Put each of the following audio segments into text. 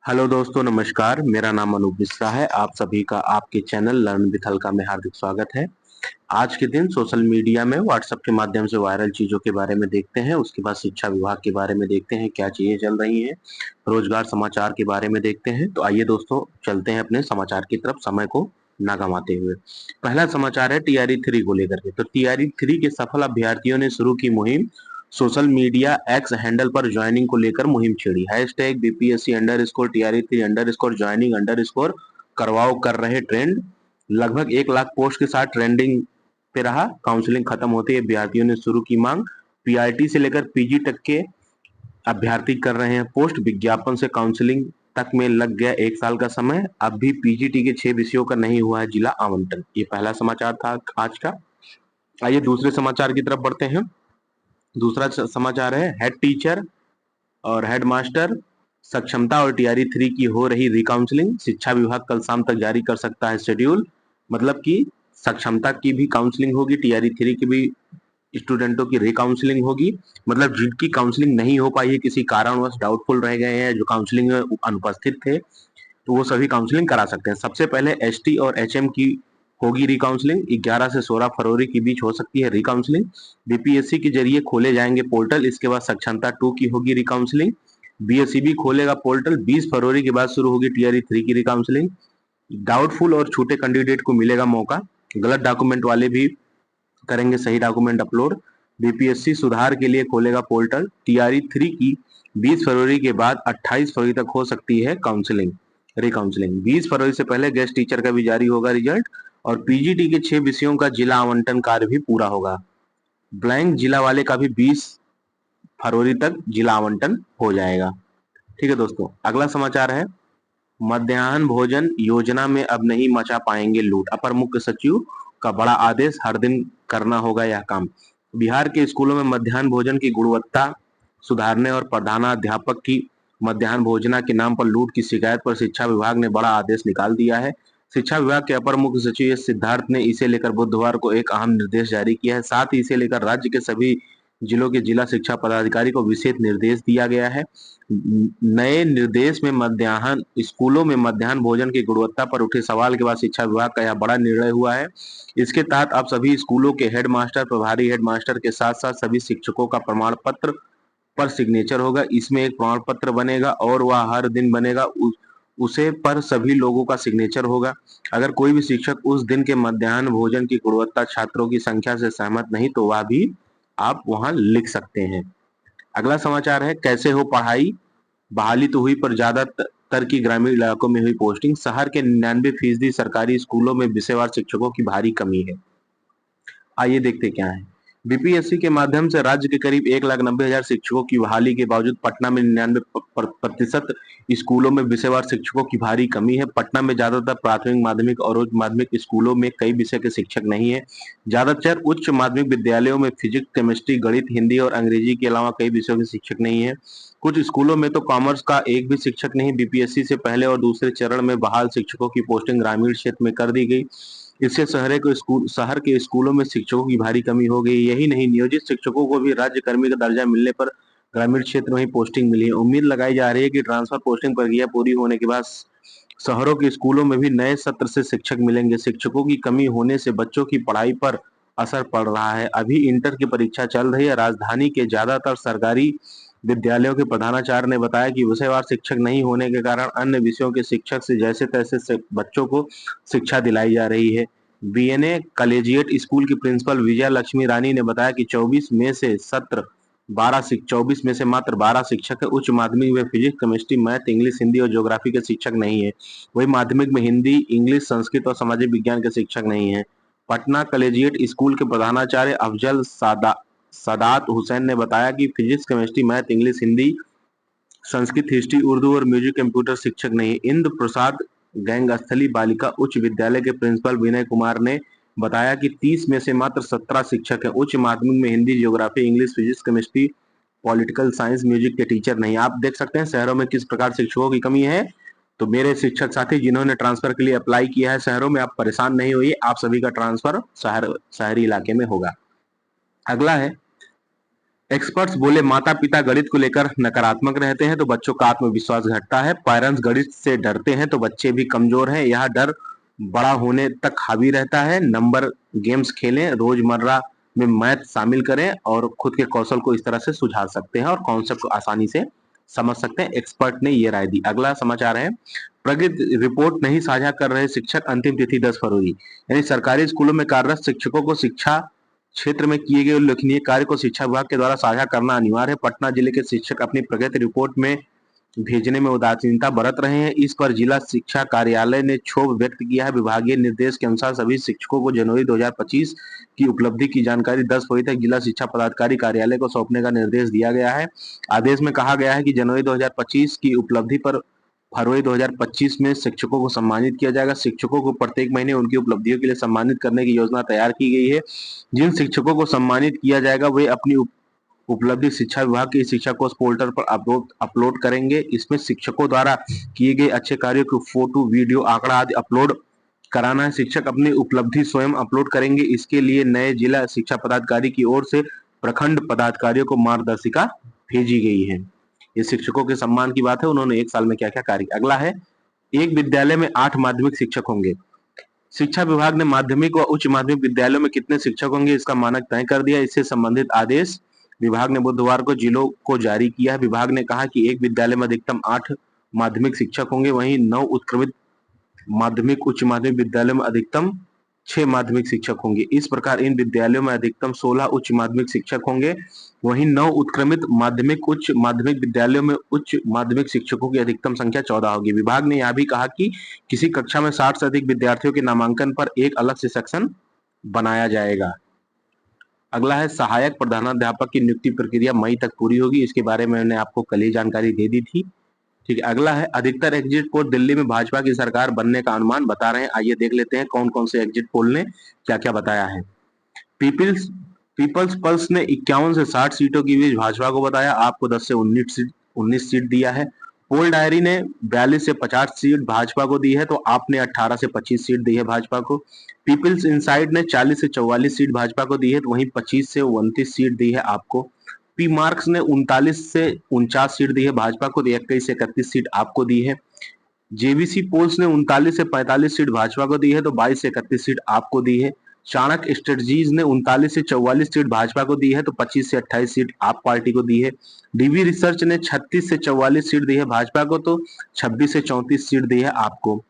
Hello दोस्तों, नमस्कार। मेरा नाम अनूप मिश्रा है। आप सभी का आपके चैनल लर्न विथ हल्का में हार्दिक स्वागत है। आज के दिन सोशल मीडिया में व्हाट्सएप के माध्यम से वायरल चीजों के बारे में देखते हैं। उसके बाद शिक्षा विभाग के बारे में देखते हैं, क्या चीजें चल रही हैं। रोजगार समाचार के बारे में देखते हैं। तो आइए दोस्तों, चलते हैं अपने समाचार की तरफ, समय को ना गंवाते हुए। पहला समाचार है टीआरई 3 को लेकर के। तो टीआरई 3 के सफल अभ्यर्थियों ने शुरू की मुहिम। सोशल मीडिया एक्स हैंडल पर ज्वाइनिंग को लेकर मुहिम छेड़ी। Hashtag BPSC under score TRE 3 under score joining under score करवाओ कर रहे ट्रेंड। लगभग 1 लाख पोस्ट के साथ ट्रेंडिंग पे रहा। काउंसलिंग खत्म होते ही अभ्यर्थियों ने शुरू की मांग। पीआरटी से लेकर पीजी तक के अभ्यर्थी कर रहे हैं पोस्ट। विज्ञापन से काउंसलिंग तक में लग गया 1 साल का समय। अब भी पीजीटी के 6 विषयों का नहीं हुआ है जिला आवंटन। ये पहला समाचार था आज का। आइए दूसरे समाचार की तरफ बढ़ते हैं। दूसरा समाचार है हेड टीचर और हेड मास्टर सक्षमता और टीआरई 3 की हो रही रिकाउंसलिंग। शिक्षा विभाग कल शाम तक जारी कर सकता है शेड्यूल। मतलब कि सक्षमता की भी काउंसलिंग होगी, टीआरई 3 की भी स्टूडेंटों की रिकाउंसलिंग होगी। मतलब जिनकी काउंसलिंग नहीं हो पाई है, किसी कारणवश डाउटफुल रह गए हैं, जो काउंसलिंग में अनुपस्थित थे, तो वो सभी काउंसलिंग करा सकते हैं। सबसे पहले एसटी और एचएम की होगी रिकाउंसलिंग। 11 से 16 फरवरी के बीच हो सकती है रिकाउंसलिंग। बीपीएससी के जरिए खोले जाएंगे पोर्टल। इसके बाद सक्षमता 2 की होगी रिकाउंसलिंग। बीएसईबी खोलेगा पोर्टल। 20 फरवरी के बाद शुरू होगी टीआरई 3 की रिकाउंसलिंग। डाउटफुल और छूटे कैंडिडेट को मिलेगा मौका। गलत डॉक्यूमेंट वाले भी करेंगे सही डॉक्यूमेंट अपलोड। बीपीएससी सुधार के लिए खोलेगा पोर्टल। टीआरई 3 की 20 फरवरी के बाद 28 फरवरी तक हो सकती है काउंसलिंग रिकाउंसलिंग। 20 फरवरी से पहले गेस्ट टीचर का भी जारी होगा रिजल्ट। और पीजीटी के 6 विषयों का जिला आवंटन कार्य भी पूरा होगा। ब्लैंक जिला वाले का भी 20 फरवरी तक जिला आवंटन हो जाएगा। ठीक है दोस्तों, अगला समाचार है मध्याह्न भोजन योजना में अब नहीं मचा पाएंगे लूट। अपर मुख्य सचिव का बड़ा आदेश, हर दिन करना होगा यह काम। बिहार के स्कूलों में मध्याह्न भोजन की गुणवत्ता सुधारने और प्रधानाध्यापक की मध्याह्न भोजना के नाम पर लूट की शिकायत पर शिक्षा विभाग ने बड़ा आदेश निकाल दिया है। शिक्षा विभाग के अपर मुख्य सचिव एस सिद्धार्थ ने इसे लेकर बुधवार को एक अहम निर्देश जारी किया है। साथ ही इसे लेकर राज्य के सभी जिलों के जिला शिक्षा पदाधिकारी को विशेष निर्देश दिया गया है। नए निर्देश में मध्याह्न स्कूलों में मध्याह्न भोजन की गुणवत्ता पर उठे सवाल के बाद शिक्षा विभाग का यह बड़ा निर्णय हुआ है। इसके तहत अब सभी स्कूलों के हेडमास्टर, प्रभारी हेडमास्टर के साथ साथ सभी शिक्षकों का प्रमाण पत्र पर सिग्नेचर होगा। इसमें एक प्रमाण पत्र बनेगा और वह हर दिन बनेगा। उसे पर सभी लोगों का सिग्नेचर होगा। अगर कोई भी शिक्षक उस दिन के मध्याह्न भोजन की गुणवत्ता छात्रों की संख्या से सहमत नहीं तो वह भी आप वहां लिख सकते हैं। अगला समाचार है कैसे हो पढ़ाई। बहाली तो हुई पर ज्यादातर की ग्रामीण इलाकों में हुई पोस्टिंग। शहर के 99% सरकारी स्कूलों में विषयवार शिक्षकों की भारी कमी है। आइए देखते क्या है। बीपीएससी के माध्यम से राज्य के करीब 1,90,000 शिक्षकों की बहाली के बावजूद पटना में 99% स्कूलों में विषयवार शिक्षकों की भारी कमी है। पटना में ज्यादातर प्राथमिक, माध्यमिक और उच्च माध्यमिक स्कूलों में कई विषय के शिक्षक नहीं है। ज्यादातर उच्च माध्यमिक विद्यालयों में फिजिक्स, केमिस्ट्री, गणित, हिंदी और अंग्रेजी के अलावा कई विषयों के शिक्षक नहीं है। कुछ स्कूलों में तो कॉमर्स का एक भी शिक्षक नहीं। बीपीएससी से पहले और दूसरे चरण में बहाल शिक्षकों की पोस्टिंग ग्रामीण क्षेत्र में कर दी गई। इससे शहर के स्कूलों में शिक्षकों की भारी कमी हो गई। यही नहीं, नियोजित शिक्षकों को भी राज्य कर्मी का दर्जा मिलने पर ग्रामीण क्षेत्र में ही पोस्टिंग मिली है। उम्मीद लगाई जा रही है कि ट्रांसफर पोस्टिंग प्रक्रिया पूरी होने के बाद शहरों के स्कूलों में भी नए सत्र से शिक्षक मिलेंगे। शिक्षकों की कमी होने से बच्चों की पढ़ाई पर असर पड़ रहा है। अभी इंटर की परीक्षा चल रही है। राजधानी के ज्यादातर सरकारी विद्यालयों के प्रधानाचार्य ने बताया कि विषयवार शिक्षक नहीं होने के कारण अन्य विषयों के शिक्षक से जैसे तैसे से बच्चों को शिक्षा दिलाई जा रही है। बीएनए कॉलेजिएट स्कूल की प्रिंसिपल विजया लक्ष्मी रानी ने बताया कि 24 में से मात्र 12 शिक्षक है। उच्च माध्यमिक में physics, chemistry, math, English, Hindi और ज्योग्राफी के शिक्षक नहीं है। वही माध्यमिक में हिंदी, इंग्लिश, संस्कृत और सामाजिक विज्ञान के शिक्षक नहीं है। पटना कॉलेजिएट स्कूल के प्रधानाचार्य अफजल सादात हुसैन ने बताया कि physics, chemistry, math, English, Hindi, Sanskrit, history, Urdu और म्यूजिक कंप्यूटर शिक्षक नहीं। इंद्र प्रसाद गैंगस्थली बालिका उच्च विद्यालय के प्रिंसिपल विनय कुमार ने बताया कि 30 में से मात्र 17 शिक्षक हैं। उच्च माध्यमिक में Hindi, geography, English, physics, chemistry, political science, music के टीचर नहीं। आप देख सकते हैं शहरों में किस प्रकार शिक्षकों की कमी है। तो मेरे शिक्षक साथी जिन्होंने ट्रांसफर के लिए अप्लाई किया है शहरों में, आप परेशान नहीं होइए, आप सभी का ट्रांसफर शहरी इलाके में होगा। अगला है एक्सपर्ट्स बोले माता पिता गणित को लेकर नकारात्मक रहते हैं तो बच्चों का आत्मविश्वास घटता है। पेरेंट्स गणित से डरते हैं तो बच्चे भी कमजोर हैं। यह डर बड़ा होने तक हावी रहता है। नंबर गेम्स खेलें, रोजमर्रा में मैथ शामिल करें और खुद के कौशल को इस तरह से सुझा सकते हैं और कॉन्सेप्ट को आसानी से समझ सकते हैं। एक्सपर्ट ने ये राय दी। अगला समाचार है, प्रगति रिपोर्ट नहीं साझा कर रहे शिक्षक, अंतिम तिथि 10 फरवरी। यानी सरकारी स्कूलों में कार्यरत शिक्षकों को शिक्षा क्षेत्र में किए गए उल्लेखनीय कार्य को शिक्षा विभाग के द्वारा साझा करना अनिवार्य है। पटना जिले के शिक्षक अपनी प्रगति रिपोर्ट में भेजने में उदासीनता बरत रहे हैं। इस पर जिला शिक्षा कार्यालय ने क्षोभ व्यक्त किया है। विभागीय निर्देश के अनुसार सभी शिक्षकों को जनवरी 2025 की उपलब्धि की जानकारी 10 फरवरी तक जिला शिक्षा पदाधिकारी कार्यालय को सौंपने का निर्देश दिया गया है। आदेश में कहा गया है कि जनवरी 2025 की उपलब्धि पर फरवरी 2025 में शिक्षकों को सम्मानित किया जाएगा। शिक्षकों को प्रत्येक महीने उनकी उपलब्धियों के लिए सम्मानित करने की योजना तैयार की गई है। जिन शिक्षकों को सम्मानित किया जाएगा वे अपनी उपलब्धि शिक्षा विभाग के शिक्षा कोष पोर्टल पर अपलोड करेंगे। इसमें शिक्षकों द्वारा किए गए अच्छे कार्यों को फोटो, वीडियो, आंकड़ा आदि अपलोड कराना है। शिक्षक अपनी उपलब्धि स्वयं अपलोड करेंगे। इसके लिए नए जिला शिक्षा पदाधिकारी की ओर से प्रखंड पदाधिकारियों को मार्गदर्शिका भेजी गई है। ये शिक्षकों के सम्मान की बात है, उन्होंने एक साल में क्या क्या कार्य। अगला है, एक विद्यालय में 8 माध्यमिक शिक्षक होंगे। शिक्षा विभाग ने माध्यमिक व उच्च माध्यमिक विद्यालयों में कितने शिक्षक होंगे इसका मानक तय कर दिया। इससे संबंधित आदेश विभाग ने बुधवार को जिलों को जारी किया है। विभाग ने कहा कि एक विद्यालय में अधिकतम 8 माध्यमिक शिक्षक होंगे, वहीं 9 उत्क्रमित माध्यमिक उच्च माध्यमिक विद्यालयों में अधिकतम 6 माध्यमिक शिक्षक होंगे। इस प्रकार इन विद्यालयों में अधिकतम 16 उच्च माध्यमिक शिक्षक होंगे, वहीं 9 उत्क्रमित माध्यमिक उच्च माध्यमिक विद्यालयों में उच्च माध्यमिक शिक्षकों की अधिकतम संख्या 14 होगी। विभाग ने यह भी कहा कि किसी कक्षा में 60 से अधिक विद्यार्थियों के नामांकन पर एक अलग से सेक्शन बनाया जाएगा। अगला है, सहायक प्रधानाध्यापक की नियुक्ति प्रक्रिया मई तक पूरी होगी। इसके बारे में मैंने आपको कल ही जानकारी दे दी थी। ठीक है, अगला है, अधिकतर एग्जिट पोल दिल्ली में भाजपा की सरकार बनने का अनुमान बता रहे हैं। आइए देख लेते हैं कौन कौन से एग्जिट पोल ने क्या क्या बताया है। पीपल्स पीपल्स पल्स ने 51 से 60 सीटों की बीच भाजपा को बताया, आपको 10 से 19 सीट दिया है। पोल डायरी ने 42 से 50 सीट भाजपा को दी है, तो आपने 18 से 25 सीट दी है भाजपा को। पीपल्स इनसाइड ने 40 से 44 सीट भाजपा को दी है, तो वहीं 25 से 29 सीट दी है आपको। पी मार्क्स ने 39 से 49 सीट दी है भाजपा को, तो 21 से 31 सीट आपको दी है। जेबीसी पोल्स ने 39 से 45 सीट भाजपा को दी है, तो 22 से 31 सीट आपको दी है। चाणक्य स्ट्रेटजीज ने 39 से 44 सीट भाजपा को दी है, तो 25 से 28 सीट आप पार्टी को दी है। डीवी रिसर्च ने 36 से 44 सीट दी है भाजपा को, तो 26 से 34 सीट दी है आपको।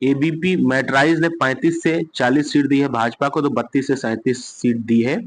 एबीपी मैट्राइज ने 35 से 40 सीट दी है भाजपा को, तो 32 से 37 सीट दी है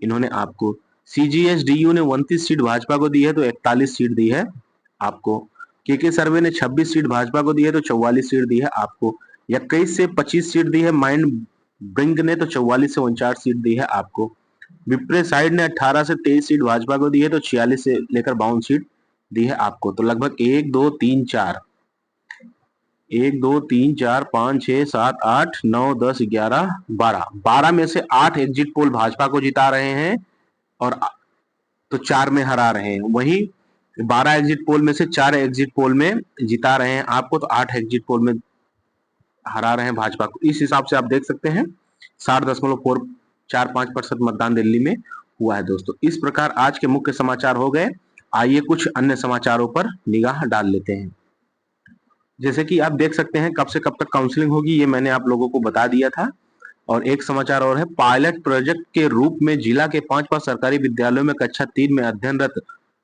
इन्होंने आपको। सीजीएसडीयू ने 29 सीट भाजपा को दी है, तो 41 सीट दी है आपको। केके सर्वे ने 26 सीट भाजपा को दी है, तो 44 सीट दी है आपको। 21 से 25 सीट दी है माइंड ब्रिंग ने, तो 44 से 49 सीट दी है आपको। विप्रे साइड ने 18 से 23 सीट भाजपा को दी है, तो 46 से लेकर 52 सीट दी है आपको। तो लगभग 1 2 3 4 1 2 3 4 5 6 7 8 9 10 11 12 में से 8 एग्जिट पोल भाजपा को जिता रहे हैं और तो 4 में हरा रहे हैं। वहीं 12 एग्जिट पोल में से 4 एग्जिट पोल में जिता रहे हैं आपको, तो 8 एग्जिट पोल में हरा रहे हैं भाजपा को। इस हिसाब से आप देख सकते हैं 60.445% मतदान दिल्ली में हुआ है दोस्तों। इस प्रकार आज के मुख्य समाचार हो गए। आइए कुछ अन्य समाचारों पर निगाह डाल लेते हैं। जैसे कि आप देख सकते हैं कब से कब तक काउंसलिंग होगी, ये मैंने आप लोगों को बता दिया था। और एक समाचार और है, पायलट प्रोजेक्ट के रूप में जिला के 5 सरकारी विद्यालयों में कक्षा 3 में अध्ययनरत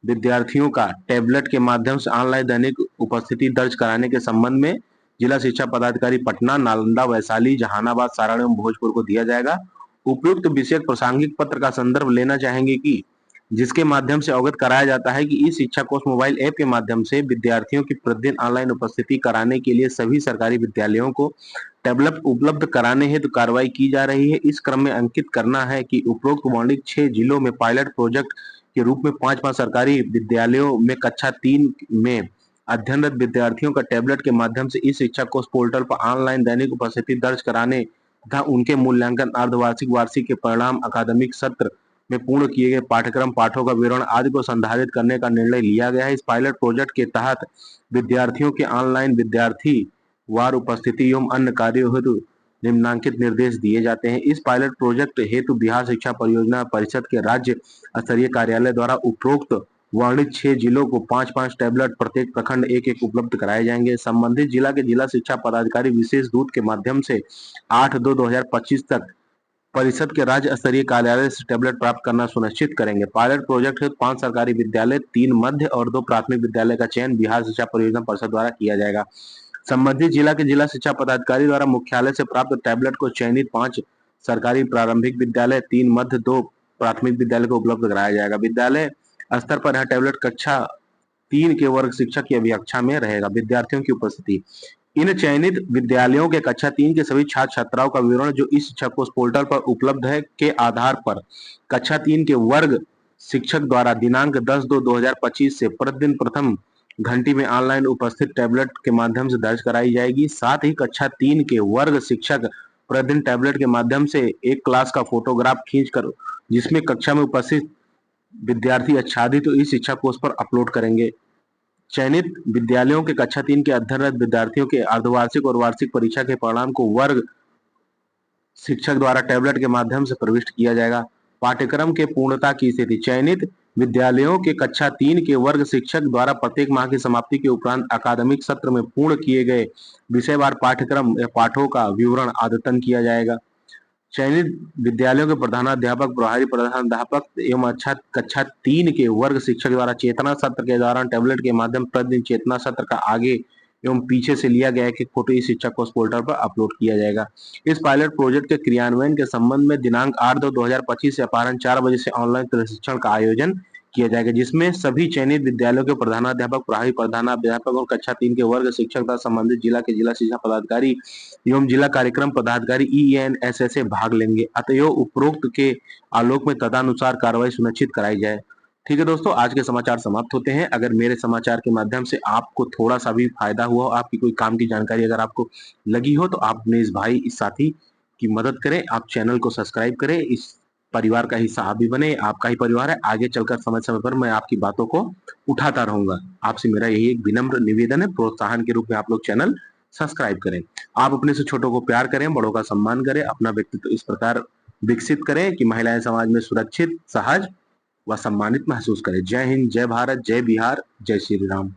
विद्यार्थियों का टैबलेट के माध्यम से ऑनलाइन दैनिक उपस्थिति दर्ज कराने के संबंध में जिला शिक्षा पदाधिकारी पटना, नालंदा, वैशाली, जहानाबाद, सारण एवं भोजपुर को दिया जाएगा। उपयुक्त विषयक प्रासंगिक पत्र का संदर्भ लेना चाहेंगे कि जिसके माध्यम से अवगत कराया जाता है कि इस शिक्षा कोष मोबाइल ऐप के माध्यम से विद्यार्थियों की प्रतिदिन ऑनलाइन उपस्थिति कराने के लिए सभी सरकारी विद्यालयों को टैबलेट उपलब्ध कराने हेतु कार्रवाई की जा रही है। इस क्रम में अंकित करना है कि उपरोक्त वर्णित 6 जिलों में पायलट प्रोजेक्ट के रूप में 5 सरकारी विद्यालयों में कक्षा 3 में अध्ययनरत विद्यार्थियों का टैबलेट के माध्यम से इस शिक्षा कोष पोर्टल पर ऑनलाइन दैनिक उपस्थिति दर्ज कराने तथा उनके मूल्यांकन, अर्धवार्षिक, वार्षिक के परिणाम, अकादमिक सत्र में पूर्ण किए गए पाठ्यक्रम पाठों का विवरण आदि को संधारित करने का निर्णय लिया गया है। इस पायलट प्रोजेक्ट के तहत विद्यार्थियों के ऑनलाइन विद्यार्थी वार उपस्थिति एवं अन्य कार्यों हेतु निम्नलिखित निर्देश दिए जाते हैं। इस पायलट प्रोजेक्ट हेतु बिहार शिक्षा परियोजना परिषद के राज्य स्तरीय कार्यालय द्वारा उपरोक्त वर्णित 6 जिलों को 5-5 टैबलेट प्रत्येक प्रखंड एक-एक उपलब्ध कराए जाएंगे। संबंधित जिला के जिला शिक्षा पदाधिकारी विशेष दूत के माध्यम से 8/2/2025 तक परिषद के राज्य स्तरीय कार्यालय से टैबलेट प्राप्त करना सुनिश्चित करेंगे। पायलट प्रोजेक्ट हेतु 5 सरकारी विद्यालय, 3 मध्य और 2 प्राथमिक विद्यालय का चयन बिहार शिक्षा परियोजना परिषद द्वारा किया जाएगा। संबंधित जिला के जिला शिक्षा पदाधिकारी द्वारा मुख्यालय से प्राप्त टैबलेट को चयनित 5 सरकारी प्रारंभिक विद्यालय, 3 मध्य, 2 प्राथमिक विद्यालय को उपलब्ध कराया जाएगा। विद्यालय स्तर पर यह टैबलेट कक्षा 3 के वर्ग शिक्षक की अभिकक्षा में रहेगा। विद्यार्थियों की उपस्थिति। इन चयनित विद्यालयों के कक्षा 3 के सभी छात्र छात्राओं का विवरण जो इस शिक्षा कोष पोर्टल पर उपलब्ध है के आधार पर कक्षा 3 के वर्ग शिक्षक द्वारा दिनांक 10/2/2025 से प्रतिदिन प्रथम घंटी में ऑनलाइन उपस्थित टैबलेट के माध्यम से दर्ज कराई जाएगी। साथ ही कक्षा 3 के वर्ग शिक्षक प्रतिदिन टैबलेट के माध्यम से एक क्लास का फोटोग्राफ खींचकर जिसमें कक्षा में उपस्थित विद्यार्थी आच्छादित तो इस शिक्षा कोष पर अपलोड करेंगे। चयनित विद्यालयों के कक्षा 3 के अध्ययनरत विद्यार्थियों के अर्धवार्षिक और वार्षिक परीक्षा के परिणाम को वर्ग शिक्षक द्वारा टैबलेट के माध्यम से प्रविष्ट किया जाएगा। पाठ्यक्रम के पूर्णता की स्थिति। चयनित विद्यालयों के कक्षा 3 के वर्ग शिक्षक द्वारा प्रत्येक माह की समाप्ति के उपरांत अकादमिक सत्र में पूर्ण किए गए विषयवार पाठ्यक्रम या पाठों का विवरण अद्यतन किया जाएगा। चयनित विद्यालयों के प्रधानाध्यापक, प्रभारी प्रधानाध्यापक एवं कक्षा 3 के वर्ग शिक्षक द्वारा चेतना सत्र के दौरान टैबलेट के माध्यम प्रतिदिन चेतना सत्र का आगे एवं पीछे से लिया गया एक फोटो इस शिक्षा कोष पोर्टल पर अपलोड किया जाएगा। इस पायलट प्रोजेक्ट के क्रियान्वयन के संबंध में दिनांक 8/2/2025 से अपराह्न 4 बजे से ऑनलाइन प्रशिक्षण का आयोजन किया जाएगा, जिसमें सभी चयनित विद्यालयों के प्रधानाध्यापक, प्रभारी प्रधानाध्यापक और कक्षा 3 के वर्ग शिक्षक तथा संबंधित जिला के जिला शिक्षा पदाधिकारी एवं जिला कार्यक्रम पदाधिकारी ENSS भाग लेंगे। अतएव उपरोक्त के आलोक में तदनुसार कार्रवाई सुनिश्चित कराई जाए। ठीक है दोस्तों, आज के समाचार समाप्त होते हैं। अगर मेरे समाचार के माध्यम से आपको थोड़ा सा भी फायदा हुआ, आपकी कोई काम की जानकारी अगर आपको लगी हो तो आप अपने इस भाई, इस साथी की मदद करें। आप चैनल को सब्सक्राइब करें। इस परिवार का हिस्सा आप भी बने, आपका ही परिवार है। आगे चलकर समय समय पर मैं आपकी बातों को उठाता रहूंगा। आपसे मेरा यही एक विनम्र निवेदन है। प्रोत्साहन के रूप में आप लोग चैनल सब्सक्राइब करें। आप अपने से छोटों को प्यार करें, बड़ों का सम्मान करें, अपना व्यक्तित्व इस प्रकार विकसित करें कि महिलाएं समाज में सुरक्षित, सहज व सम्मानित महसूस करें। जय हिंद, जय भारत, जय बिहार, जय श्री राम।